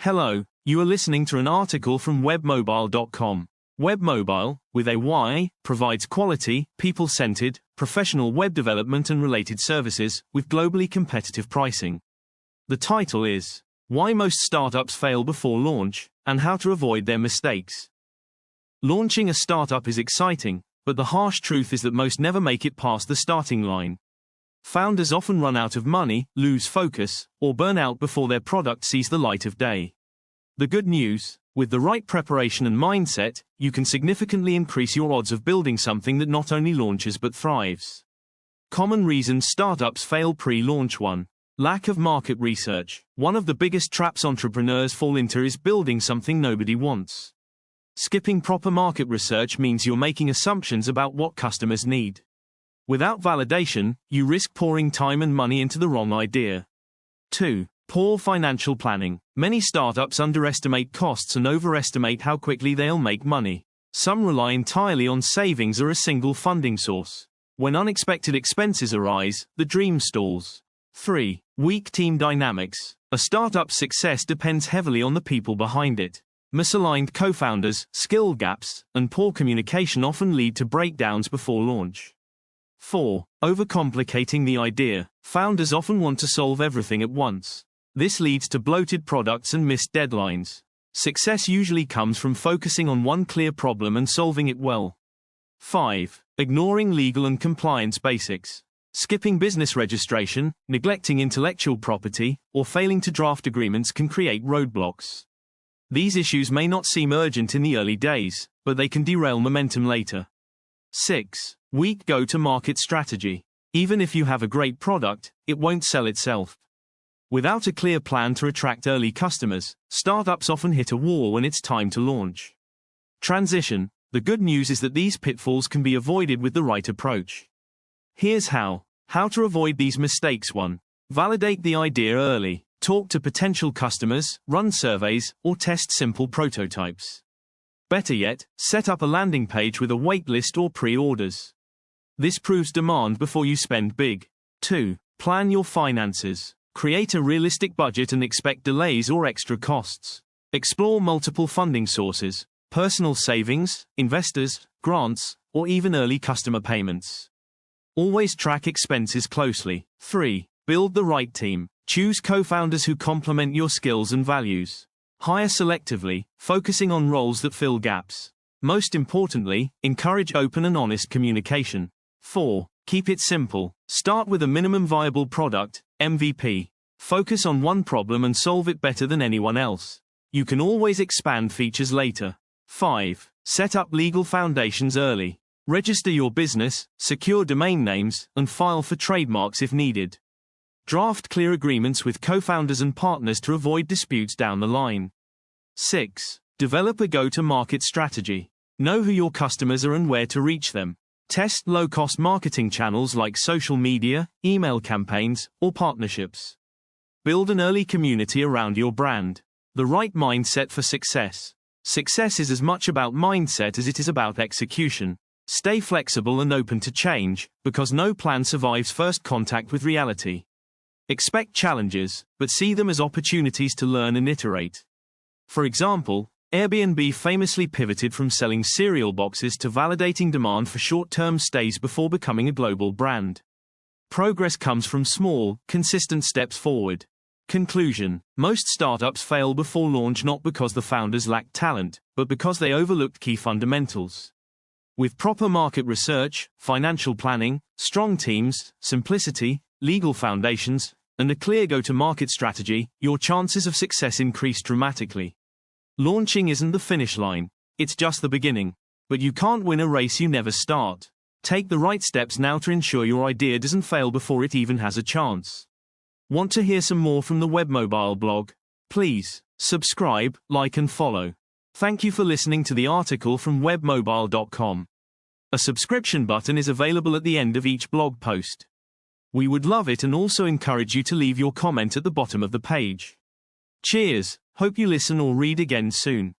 Hello, you are listening to an article from Webmobyle.com. Webmobyle, with a Y, provides quality, people-centered, professional web development and related services with globally competitive pricing. The title is Why Most Startups Fail Before Launch and How to Avoid Their Mistakes. Launching a startup is exciting, but the harsh truth is that most never make it past the starting line. Founders often run out of money, lose focus, or burn out before their product sees the light of day. The good news, with the right preparation and mindset, you can significantly increase your odds of building something that not only launches but thrives. Common reasons startups fail pre-launch. 1. Lack of market research. One of the biggest traps entrepreneurs fall into is building something nobody wants. Skipping proper market research means you're making assumptions about what customers need. Without validation, you risk pouring time and money into the wrong idea. 2. Poor financial planning. Many startups underestimate costs and overestimate how quickly they'll make money. Some rely entirely on savings or a single funding source. When unexpected expenses arise, the dream stalls. 3. Weak team dynamics. A startup's success depends heavily on the people behind it. Misaligned co-founders, skill gaps, and poor communication often lead to breakdowns before launch. 4. Overcomplicating the idea. Founders often want to solve everything at once. This leads to bloated products and missed deadlines. Success usually comes from focusing on one clear problem and solving it well. 5. Ignoring legal and compliance basics. Skipping business registration, neglecting intellectual property, or failing to draft agreements can create roadblocks. These issues may not seem urgent in the early days, but they can derail momentum later. 6. Weak go-to-market strategy. Even if you have a great product, it won't sell itself. Without a clear plan to attract early customers, startups often hit a wall when it's time to launch. Transition. The good news is that these pitfalls can be avoided with the right approach. Here's how. How to avoid these mistakes. 1. Validate the idea early. Talk to potential customers, run surveys, or test simple prototypes. Better yet, set up a landing page with a waitlist or pre-orders. This proves demand before you spend big. 2. Plan your finances. Create a realistic budget and expect delays or extra costs. Explore multiple funding sources, personal savings, investors, grants, or even early customer payments. Always track expenses closely. 3. Build the right team. Choose co-founders who complement your skills and values. Hire selectively, focusing on roles that fill gaps. Most importantly, encourage open and honest communication. 4. Keep it simple. Start with a minimum viable product, MVP. Focus on one problem and solve it better than anyone else. You can always expand features later. 5. Set up legal foundations early. Register your business, secure domain names, and file for trademarks if needed. Draft clear agreements with co-founders and partners to avoid disputes down the line. 6. Develop a go-to-market strategy. Know who your customers are and where to reach them. Test low-cost marketing channels like social media, email campaigns, or partnerships. Build an early community around your brand. The right mindset for success. Success is as much about mindset as it is about execution. Stay flexible and open to change, because no plan survives first contact with reality. Expect challenges, but see them as opportunities to learn and iterate. For example, Airbnb famously pivoted from selling cereal boxes to validating demand for short-term stays before becoming a global brand. Progress comes from small, consistent steps forward. Conclusion. Most startups fail before launch not because the founders lack talent, but because they overlooked key fundamentals. With proper market research, financial planning, strong teams, simplicity, legal foundations, and a clear go-to-market strategy, your chances of success increase dramatically. Launching isn't the finish line, it's just the beginning. But you can't win a race you never start. Take the right steps now to ensure your idea doesn't fail before it even has a chance. Want to hear some more from the Webmobile blog? Please, subscribe, like and follow. Thank you for listening to the article from Webmobile.com. A subscription button is available at the end of each blog post. We would love it and also encourage you to leave your comment at the bottom of the page. Cheers, hope you listen or read again soon.